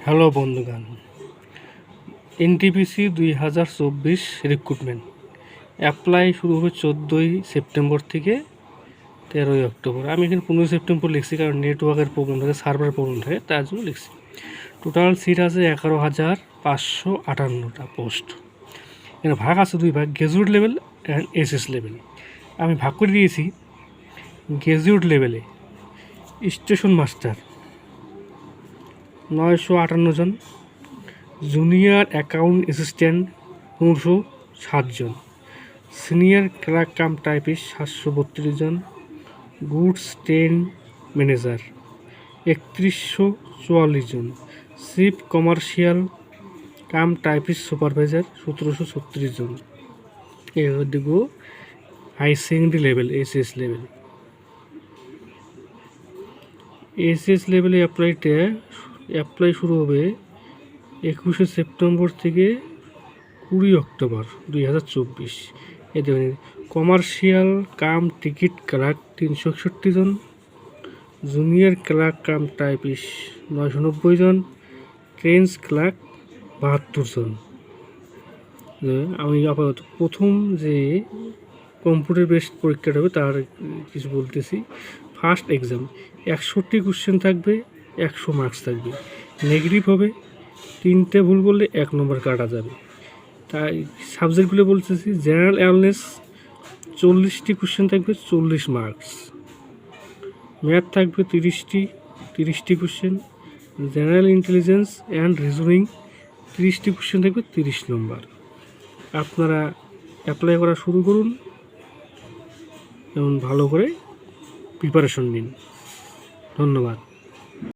Hello বন্ধুগণ, NTPC 2024 recruitment apply শুরু হবে 14ই সেপ্টেম্বর থেকে 13ই অক্টোবর। আমি এখানে 15 সেপ্টেম্বর লিখছি, কারণ নেটওয়ার্কের প্রবলেম থাকে, সার্ভার প্রবলেম থাকে, তার জন্য লিখছি। টোটাল সিট আছে 11,558টা পোস্ট। এখানে ভাগ আছে দুই ভাগ, graduate level and SS level. আমি ভাগ করে দিয়েছি গ্র্যাজুয়েট লেভেলে স্টেশন মাস্টার 958 জন, জুনিয়র অ্যাকাউন্ট অ্যাসিস্ট্যান্ট 1507 জন, সিনিয়র ক্লার্ক কাম টাইপিস্ট 732 জন, গুডস ট্রেন ম্যানেজার 3144 জন, chief commercial cum typist supervisor 1736 জন। এবার দেখব high secondary level SS level. SS লেভেলে অ্যাপ্লাই শুরু হবে 21শে সেপ্টেম্বর থেকে 20 অক্টোবর 2024। এ দেখুন, কমার্শিয়াল কাম টিকিট ক্লার্ক 361 জন, জুনিয়র ক্লার্ক কাম টাইপিস্ট 990 জন, ট্রেন্স ক্লার্ক 72 জন। আমি আপাতত প্রথম যে কম্পিউটার বেসড পরীক্ষাটা হবে তার কিছু বলতেছি। ফার্স্ট এক্সাম 61টি কোশ্চেন থাকবে, 100 মার্কস থাকবে। নেগেটিভ হবে, 3টে ভুল করলে 1 নম্বর কাটা যাবে। তাই সাবজেক্টগুলো বলতেছি, জেনারেল অ্যাওয়ারনেস 40টি কোশ্চেন থাকবে, 40 মার্কস। ম্যাথ থাকবে 30টি question. General intelligence and reasoning 30টি কোশ্চেন থাকবে, 30 নম্বর। আপনারা অ্যাপ্লাই করা শুরু করুন এবং ভালো করে প্রিপারেশন নিন। ধন্যবাদ।